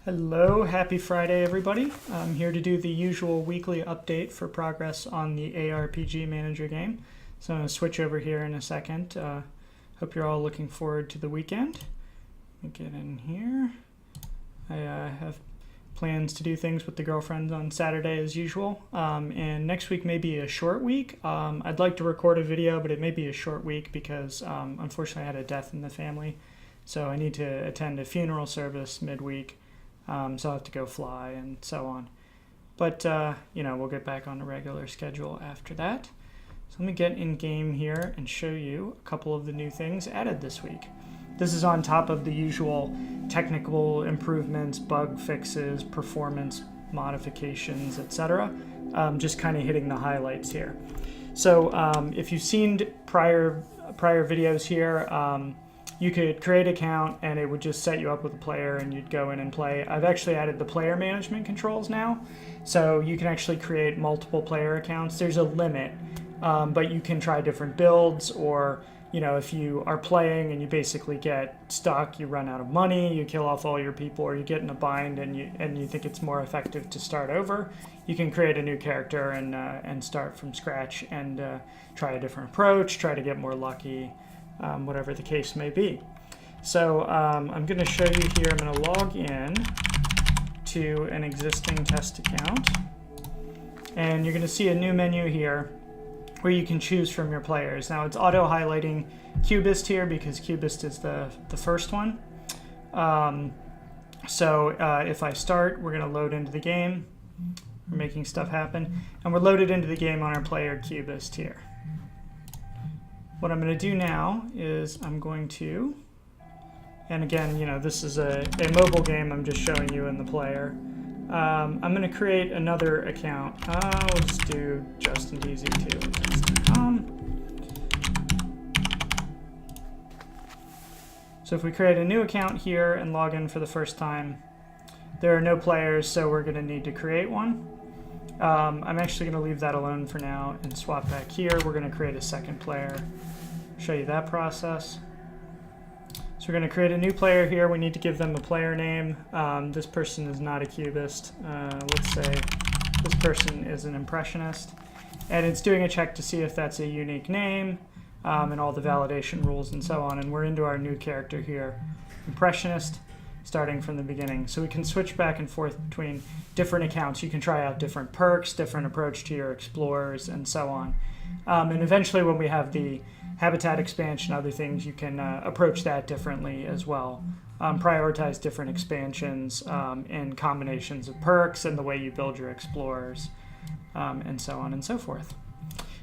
Hello, happy Friday everybody. I'm here to do the usual weekly update for progress on the ARPGManager game. So I'm going to switch over here in a second. Hope you're all looking forward to the weekend. Let me get in here. I have plans to do things with the girlfriend on Saturday as usual. And next week may be a short week. I'd like to record a video, but it may be a short week because unfortunately I had a death in the family. So I need to attend a funeral service midweek. So I'll have to go fly and so on. But, we'll get back on a regular schedule after that. So let me get in game here and show you a couple of the new things added this week. This is on top of the usual technical improvements, bug fixes, performance modifications, etc. Just kind of hitting the highlights here. So if you've seen prior videos here, you could create an account and it would just set you up with a player and you'd go in and play. I've actually added the player management controls now. So you can actually create multiple player accounts. There's a limit, but you can try different builds, or if you are playing and you basically get stuck, you run out of money, you kill off all your people, or you get in a bind and you think it's more effective to start over, you can create a new character and start from scratch and try a different approach, try to get more lucky. Whatever the case may be. So I'm going to show you here, I'm going to log in to an existing test account, and you're going to see a new menu here where you can choose from your players. Now it's auto highlighting Cubist here because Cubist is the first one. If I start, we're going to load into the game. We're making stuff happen, and we're loaded into the game on our player Cubist here. What I'm going to do now is I'm going to, and again, this is a mobile game, I'm just showing you in the player. I'm going to create another account. We'll just do justindeasy2.com. So if we create a new account here and log in for the first time, there are no players, so we're going to need to create one. I'm actually going to leave that alone for now and swap back here. We're going to create a second player. Show you that process. So we're going to create a new player here. We need to give them a player name. This person is not a cubist. Let's say this person is an impressionist. And it's doing a check to see if that's a unique name and all the validation rules and so on. And we're into our new character here, impressionist, starting from the beginning. So we can switch back and forth between different accounts. You can try out different perks, different approach to your explorers, and so on. And eventually when we have the habitat expansion, other things, you can approach that differently as well. Prioritize different expansions and combinations of perks and the way you build your explorers, and so on and so forth.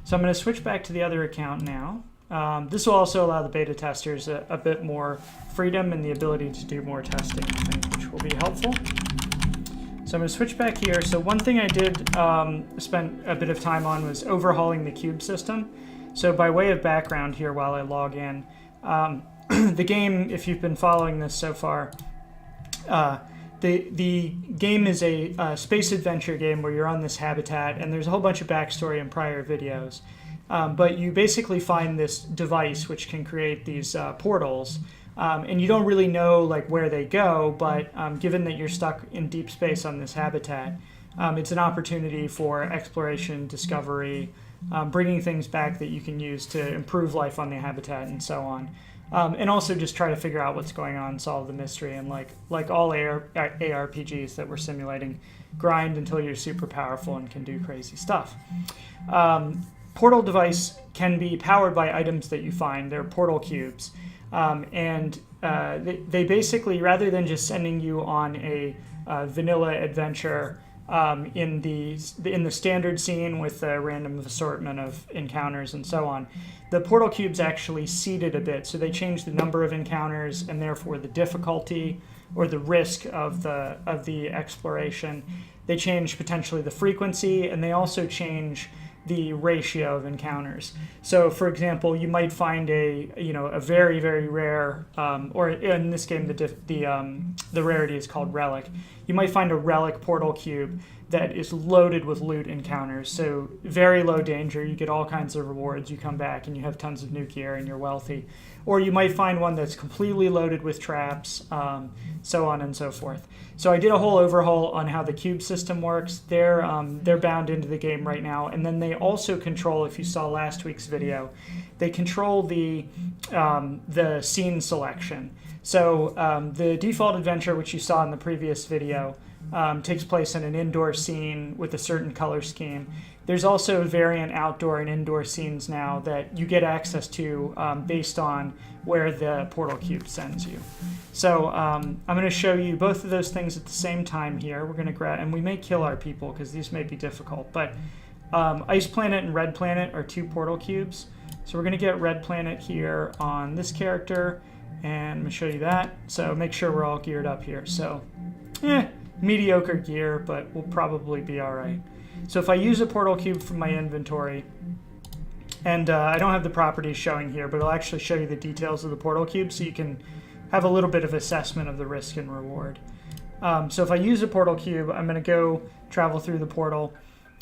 So I'm going to switch back to the other account now. This will also allow the beta testers a bit more freedom and the ability to do more testing, I think, which will be helpful. So I'm going to switch back here. So one thing I did spend a bit of time on was overhauling the cube system. So by way of background here while I log in, the game, if you've been following this so far, the game is a space adventure game where you're on this habitat, and there's a whole bunch of backstory in prior videos. But you basically find this device which can create these portals, and you don't really know where they go, but given that you're stuck in deep space on this habitat, it's an opportunity for exploration, discovery, bringing things back that you can use to improve life on the habitat and so on. And also just try to figure out what's going on, solve the mystery, and like all ARPGs that we're simulating, grind until you're super powerful and can do crazy stuff. Portal device can be powered by items that you find. They're portal cubes. They basically, rather than just sending you on a vanilla adventure in the standard scene with a random assortment of encounters and so on, the portal cubes actually seeded a bit. So they changed the number of encounters and therefore the difficulty or the risk of the exploration. They change potentially the frequency, and they also change the ratio of encounters. So for example, you might find a very, very rare, or in this game the rarity is called relic. You might find a relic portal cube that is loaded with loot encounters. So very low danger, you get all kinds of rewards, you come back and you have tons of new gear and you're wealthy. or you might find one that's completely loaded with traps, so on and so forth. So I did a whole overhaul on how the cube system works. They're bound into the game right now, and then they also control, if you saw last week's video, they control the scene selection. So the default adventure, which you saw in the previous video, takes place in an indoor scene with a certain color scheme. There's also variant outdoor and indoor scenes now that you get access to based on where the portal cube sends you. So I'm going to show you both of those things at the same time here. We're going to grab, and we may kill our people because these may be difficult, but Ice Planet and Red Planet are 2 portal cubes. So we're going to get Red Planet here on this character, and I'm going to show you that. So make sure we're all geared up here. So, mediocre gear, but we'll probably be all right. So if I use a portal cube from my inventory, and I don't have the properties showing here, but I'll actually show you the details of the portal cube so you can have a little bit of assessment of the risk and reward. So if I use a portal cube, I'm going to go travel through the portal,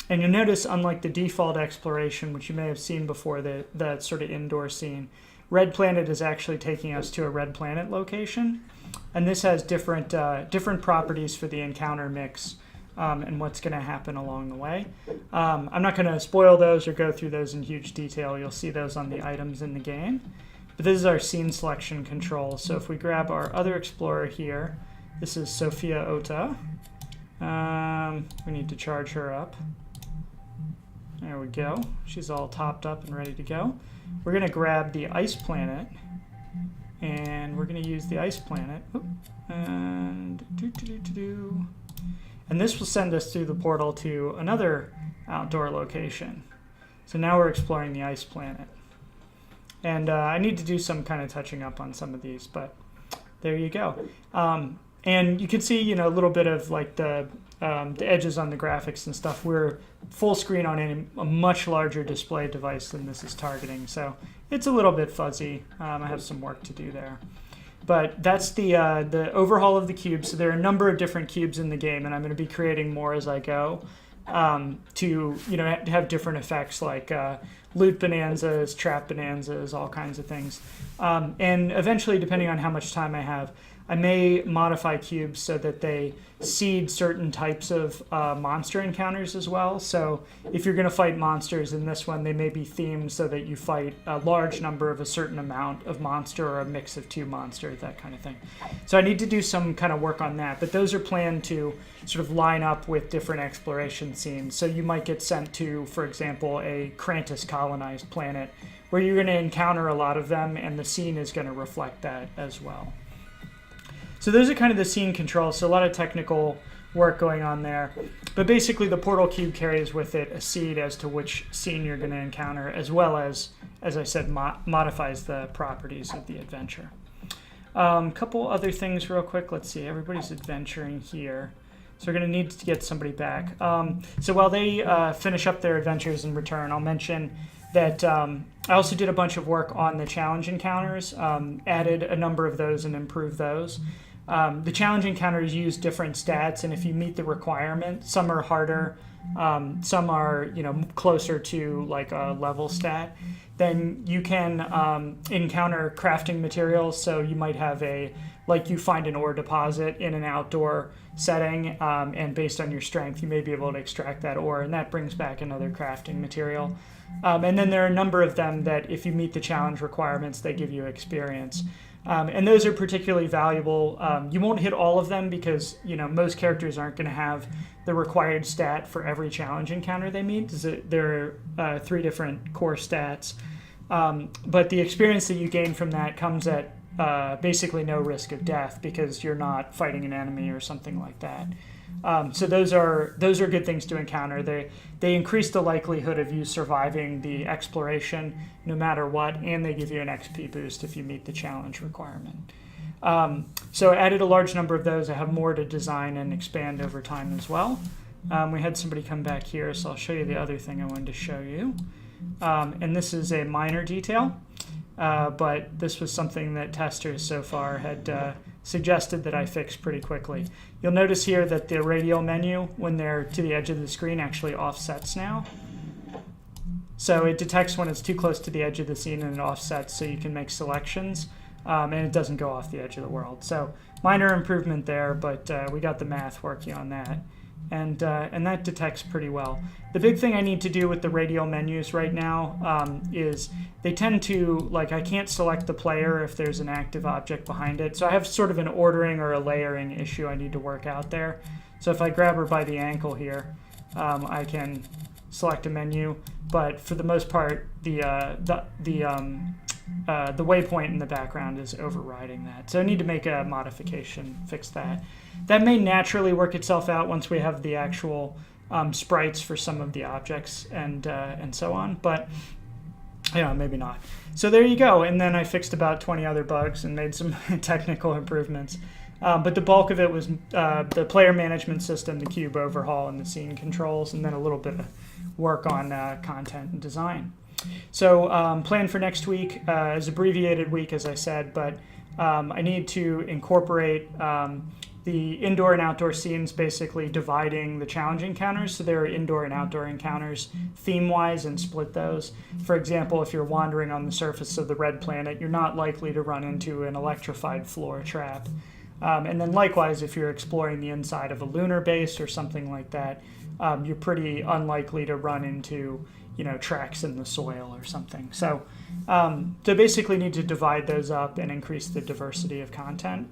and you'll notice, unlike the default exploration, which you may have seen before, the sort of indoor scene, Red Planet is actually taking us to a Red Planet location, and this has different properties for the encounter mix and what's going to happen along the way. I'm not going to spoil those or go through those in huge detail. You'll see those on the items in the game. But this is our scene selection control. So if we grab our other explorer here, this is Sophia Ota. We need to charge her up. There we go. She's all topped up and ready to go. We're going to grab the Ice Planet, and we're going to use the Ice Planet. And and this will send us through the portal to another outdoor location. So now we're exploring the Ice Planet. And I need to do some kind of touching up on some of these, but there you go. And you can see, a little bit of like the edges on the graphics and stuff. We're full screen on a much larger display device than this is targeting, so it's a little bit fuzzy. I have some work to do there. But that's the overhaul of the cubes. So there are a number of different cubes in the game, and I'm going to be creating more as I go to have different effects like loot bonanzas, trap bonanzas, all kinds of things. And eventually, depending on how much time I have, I may modify cubes so that they seed certain types of monster encounters as well. So if you're going to fight monsters in this one, they may be themed so that you fight a large number of a certain amount of monster or a mix of 2 monsters, that kind of thing. So I need to do some kind of work on that, but those are planned to sort of line up with different exploration scenes. So you might get sent to, for example, a Krantis colonized planet where you're going to encounter a lot of them, and the scene is going to reflect that as well. So those are kind of the scene controls, so a lot of technical work going on there. But basically the portal cube carries with it a seed as to which scene you're going to encounter, as well as I said, modifies the properties of the adventure. A couple other things real quick. Let's see, everybody's adventuring here. So we're going to need to get somebody back. So while they finish up their adventures and return, I'll mention that I also did a bunch of work on the challenge encounters, added a number of those and improved those. The challenge encounters use different stats, and if you meet the requirement, some are harder, some are closer to like a level stat. Then you can encounter crafting materials. So you might have you find an ore deposit in an outdoor setting, and based on your strength, you may be able to extract that ore, and that brings back another crafting material. And then there are a number of them that if you meet the challenge requirements, they give you experience. And those are particularly valuable. You won't hit all of them because most characters aren't going to have the required stat for every challenge encounter they meet. There are 3 different core stats. But the experience that you gain from that comes at basically no risk of death because you're not fighting an enemy or something like that. So those are good things to encounter. They increase the likelihood of you surviving the exploration no matter what, and they give you an XP boost if you meet the challenge requirement. So I added a large number of those. I have more to design and expand over time as well. We had somebody come back here, so I'll show you the other thing I wanted to show you. And this is a minor detail, but this was something that testers so far had suggested that I fix pretty quickly. You'll notice here that the radial menu, when they're to the edge of the screen, actually offsets now. So it detects when it's too close to the edge of the scene and it offsets so you can make selections, and it doesn't go off the edge of the world. So minor improvement there, but we got the math working on that. And that detects pretty well. The big thing I need to do with the radial menus right now is they tend to, like, I can't select the player if there's an active object behind it. So I have sort of an ordering or a layering issue I need to work out there. So if I grab her by the ankle here, I can select a menu, but for the most part, the waypoint in the background is overriding that. So I need to make a modification, fix that. That may naturally work itself out once we have the actual sprites for some of the objects and so on, but maybe not. So there you go. And then I fixed about 20 other bugs and made some technical improvements. But the bulk of it was the player management system, the cube overhaul, and the scene controls, and then a little bit of work on content and design. So plan for next week is abbreviated week, as I said, but I need to incorporate the indoor and outdoor scenes, basically dividing the challenge encounters. So there are indoor and outdoor encounters theme-wise and split those. For example, if you're wandering on the surface of the red planet, you're not likely to run into an electrified floor trap. And then likewise, if you're exploring the inside of a lunar base or something like that, you're pretty unlikely to run into tracks in the soil or something. So basically need to divide those up and increase the diversity of content.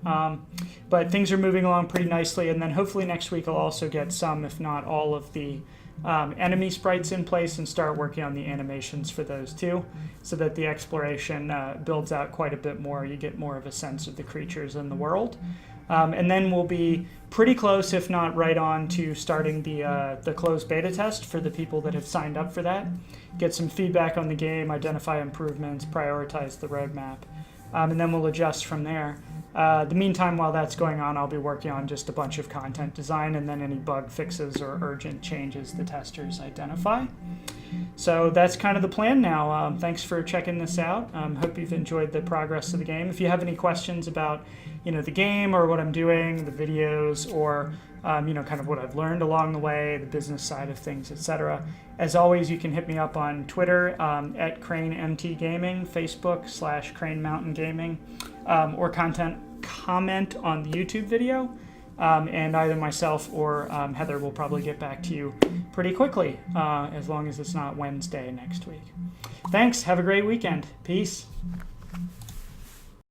But things are moving along pretty nicely, and then hopefully next week I'll also get some, if not all, of the enemy sprites in place and start working on the animations for those too, so that the exploration builds out quite a bit more. You get more of a sense of the creatures in the world. And then we'll be pretty close, if not right on, to starting the closed beta test for the people that have signed up for that. Get some feedback on the game, identify improvements, prioritize the roadmap, and then we'll adjust from there. The meantime, while that's going on, I'll be working on just a bunch of content design and then any bug fixes or urgent changes the testers identify. So that's kind of the plan now. Thanks for checking this out. Hope you've enjoyed the progress of the game. If you have any questions about the game or what I'm doing, the videos, or kind of what I've learned along the way, the business side of things, etc. As always, you can hit me up on Twitter at CraneMT Gaming, Facebook /Crane Mountain Gaming, or comment on the YouTube video. And either myself or Heather will probably get back to you pretty quickly, as long as it's not Wednesday next week. Thanks. Have a great weekend. Peace.